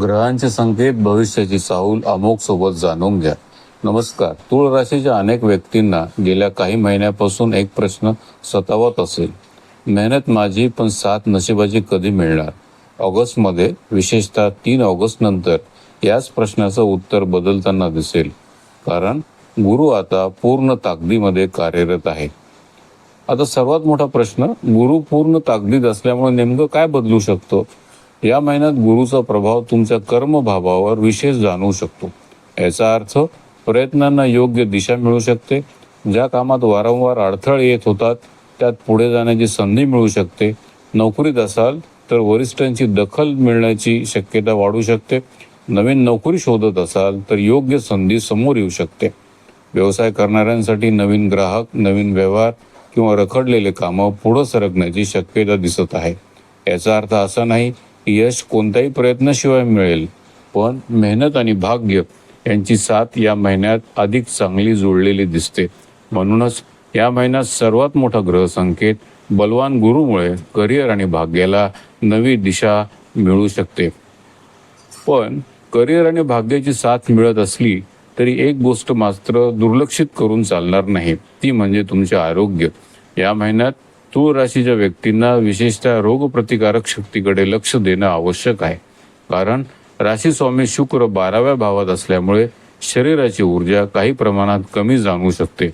ग्रहांचे संकेत भविष्याची चाहूल अमोघ सोबत जाणून घ्या. नमस्कार. तूळ राशीच्या अनेक व्यक्तींना गेल्या काही महिन्यापासून एक प्रश्न सतावत असेल. मेहनत माझी पण साथ नशिबाची कधी मिळणार? ऑगस्टमध्ये विशेषतः 3 ऑगस्ट नंतर याच प्रश्नाचं उत्तर बदलताना दिसेल. कारण गुरु आता पूर्ण ताकदीमध्ये कार्यरत आहे. आता सर्वात मोठा प्रश्न, गुरु पूर्ण ताकदीत असल्यामुळे नेमकं काय बदलू शकतो? या महिन्यात गुरुचा प्रभाव तुमच्या कर्मभावावर विशेष जाणवू शकतो. याचा अर्थ प्रयत्नांना योग्य दिशा मिळू शकते. ज्या कामात वारंवार अडथळे येत होतात त्यात पुढे जाण्याची संधी मिळू शकते. नोकरीत असाल तर वरिष्ठांची दखल मिळण्याची शक्यता वाढू शकते. नवीन नोकरी शोधत असाल तर योग्य संधी समोर येऊ शकते. व्यवसाय करणाऱ्यांसाठी नवीन ग्राहक, नवीन व्यवहार किंवा रखडलेले कामं पुढे सरकण्याची शक्यता दिसत आहे. याचा अर्थ असा नाही यश कोणत्याही प्रयत्नाशिवाय मिळेल, पण मेहनत आणि भाग्य यांची साथ या महिन्यात अधिक चांगली जोडलेली दिसते. म्हणूनच या महिन्यात सर्वात मोठा ग्रह संकेत बलवान गुरुमुळे करिअर आणि भाग्याला नवी दिशा मिळू शकते. पण करिअर आणि भाग्याची साथ मिळत असली तरी एक गोष्ट मात्र दुर्लक्षित करून चालणार नाही, ती म्हणजे तुमचे आरोग्य. या महिन्यात तूळ राशीच्या व्यक्तींना विशेषतः रोगप्रतिकारक शक्तीकडे लक्ष देणं आवश्यक आहे. कारण राशी स्वामी शुक्र 12व्या भावात असल्यामुळे शरीराची ऊर्जा काही प्रमाणात कमी जाणवू शकते.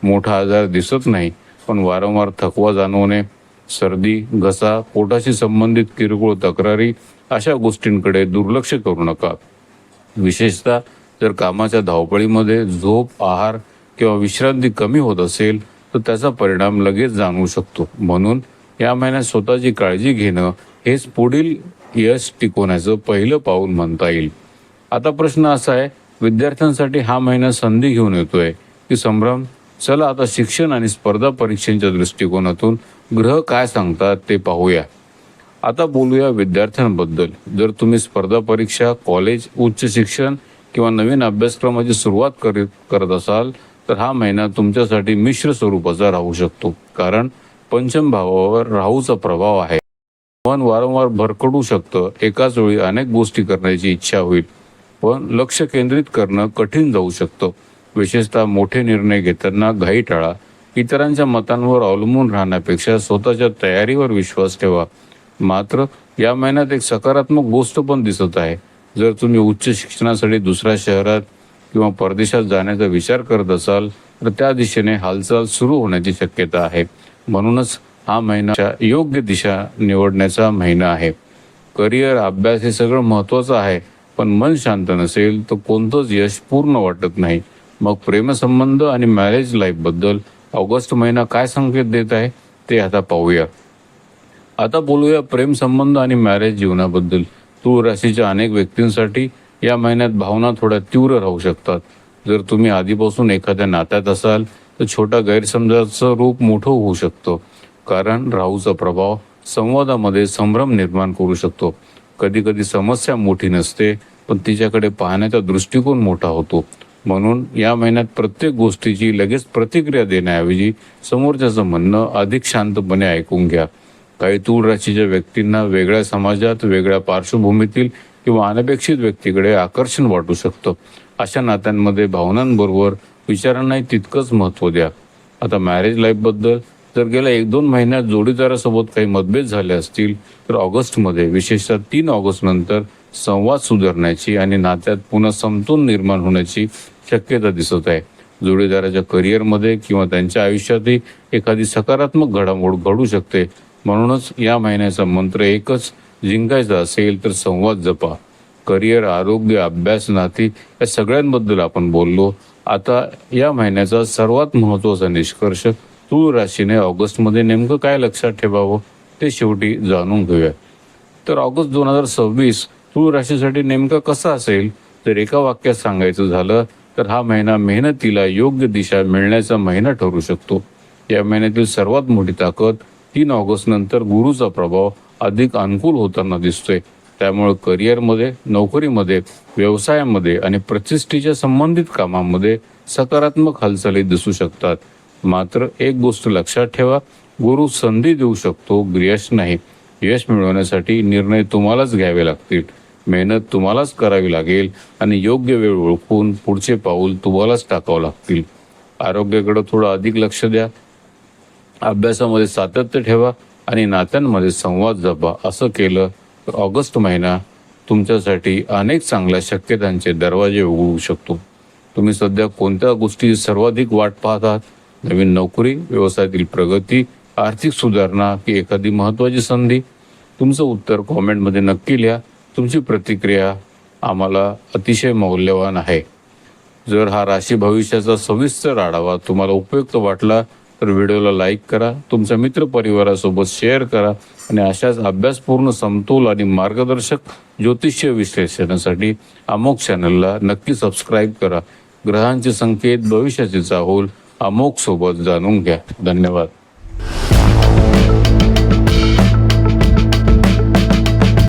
मोठा आजार दिसत नाही, पण वारंवार थकवा जाणवणे, सर्दी, घसा, पोटाशी संबंधित किरकोळ तक्रारी अशा गोष्टींकडे दुर्लक्ष करू नका. विशेषतः जर कामाच्या धावपळीमध्ये झोप, आहार किंवा विश्रांती कमी होत असेल तर त्याचा परिणाम लगेच जाणवू शकतो. म्हणून या महिन्यात स्वतःची काळजी घेणं हेच पुढील यश टिकवण्याचं पहिलं पाऊल म्हणता येईल. आता प्रश्न असा आहे, विद्यार्थ्यांसाठी हा महिना संधी घेऊन येतोय की संभ्रम? चला आता शिक्षण आणि स्पर्धा परीक्षांच्या दृष्टिकोनातून ग्रह काय सांगतात ते पाहूया. आता बोलूया विद्यार्थ्यांबद्दल. जर तुम्ही स्पर्धा परीक्षा, कॉलेज, उच्च शिक्षण किंवा नवीन अभ्यासक्रमाची सुरुवात करत असाल तर हा महिना तुमच्यासाठी मिश्र स्वरूपाचा राहू शकतो. कारण पंचम भावावर राहूचा प्रभाव आहे. मन वारंवार भरकडू शकतं. एकाच वेळी अनेक गोष्टी करण्याची इच्छा होईल, पण लक्ष केंद्रित करणं कठीण जाऊ शकतं. विशेषतः मोठे निर्णय घेताना घाई टाळा. इतरांच्या मतांवर अवलंबून राहण्यापेक्षा स्वतःच्या तयारीवर विश्वास ठेवा. मात्र या महिन्यात एक सकारात्मक गोष्ट पण दिसत आहे. जर तुम्ही उच्च शिक्षणासाठी दुसऱ्या शहरात किंवा परदेशात जाण्याचा विचार करत असाल तर त्या दिशेने हालचाल सुरू होण्याची शक्यता आहे. म्हणूनच हा महिना योग्य दिशा निवडण्याचा महिना आहे. करिअर, अभ्यास हे सगळं महत्त्वाचं आहे, पण मन शांत नसेल तर कोणतंच यश पूर्ण वाटत नाही. मग प्रेमसंबंध आणि मॅरेज लाईफबद्दल ऑगस्ट महिना काय संकेत देत आहे ते आता पाहूया. आता बोलूया प्रेमसंबंध आणि मॅरेज जीवनाबद्दल. तूळ राशीच्या अनेक व्यक्तींसाठी या महिन्यात भावना थोड्या तीव्र राहू शकतात. जर तुम्ही आधीपासून एखाद्या नात्यात असाल तर छोटा गैरसमजाचं रूप मोठं होऊ शकतं. कारण राहूचा प्रभाव संवादामध्ये संभ्रम निर्माण करू शकतो. कधी कधी समस्या मोठी नसते, पण तिच्याकडे पाहण्याचा दृष्टिकोन मोठा होतो. म्हणून या महिन्यात प्रत्येक गोष्टीची लगेच प्रतिक्रिया देण्याऐवजी समोरच्याचं म्हणणं अधिक शांतपणे ऐकून घ्या. काही तूळ राशीच्या व्यक्तींना वेगळ्या समाजात, वेगळ्या पार्श्वभूमीतील किंवा अनपेक्षित व्यक्तीकडे आकर्षण वाटू शकतं. अशा नात्यांमध्ये भावनांबरोबर विचारांनाही तितकंच महत्त्व द्या. आता मॅरेज लाईफबद्दल, जर गेल्या 1-2 महिन्यात जोडीदारासोबत काही मतभेद झाले असतील तर ऑगस्टमध्ये विशेषतः 3 ऑगस्ट नंतर संवाद सुधारण्याची आणि नात्यात पुन्हा समतोल निर्माण होण्याची शक्यता दिसत आहे. जोडीदाराच्या करिअरमध्ये किंवा त्यांच्या आयुष्यातही एखादी सकारात्मक घडामोड घडू शकते. म्हणूनच या महिन्याचा मंत्र एकच, जिंकायचा असेल तर संवाद जपा. करिअर, आरोग्य, अभ्यास, नाती या सगळ्यांबद्दल आपण बोललो. आता या महिन्याचा सर्वात महत्त्वाचा निष्कर्ष, तूळ राशीने ऑगस्टमध्ये नेमकं काय लक्षात ठेवावं ते शेवटी जाणून घेऊया. तर ऑगस्ट 2026 तूळ राशीसाठी नेमका कसा असेल? जर एका वाक्यात सांगायचं झालं तर हा महिना मेहनतीला योग्य दिशा मिळण्याचा महिना ठरू शकतो. या महिन्यातील सर्वात मोठी ताकद 3 ऑगस्ट नंतर गुरुचा प्रभाव अधिक अनुकूल होताना दिसतोय. त्यामुळे करिअरमध्ये, नोकरीमध्ये, व्यवसायामध्ये आणि प्रतिष्ठेच्या संबंधित कामांमध्ये सकारात्मक हालचाली दिसू शकतात. मात्र एक गोष्ट लक्षात ठेवा, गुरु संधी देऊ शकतो, यश नाही. यश मिळवण्यासाठी निर्णय तुम्हालाच घ्यावे लागतील. मेहनत तुम्हालाच करावी लागेल आणि योग्य वेळ ओळखून पुढचे पाऊल तुम्हालाच टाकावं लागतील. आरोग्याकडे थोडं अधिक लक्ष द्या, अभ्यासामध्ये सातत्य ठेवा आणि नात्यांमध्ये संवाद जपा. असं केलं तर ऑगस्ट महिना तुमच्यासाठी अनेक चांगल्या शक्यतांचे दरवाजे उघडू शकतो. तुम्ही सध्या कोणत्या गोष्टी सर्वाधिक वाट पाहत आहात? नवीन नोकरी, व्यवसायातील प्रगती, आर्थिक सुधारणा की एखादी महत्त्वाची संधी? तुमचं उत्तर कॉमेंटमध्ये नक्की लिहा. तुमची प्रतिक्रिया आम्हाला अतिशय मौल्यवान आहे. जर हा राशी भविष्याचा सविस्तर आढावा तुम्हाला उपयुक्त वाटला तर व्हिडिओला लाईक करा, तुमच्या मित्रपरिवारासोबत शेअर करा आणि अशाच अभ्यासपूर्ण, समतोल आणि मार्गदर्शक ज्योतिष्य विश्लेषणासाठी अमोघ चॅनलला नक्की सबस्क्राईब करा. ग्रहांचे संकेत, भविष्याचे चाहूल अमोघ सोबत जाणून घ्या. धन्यवाद.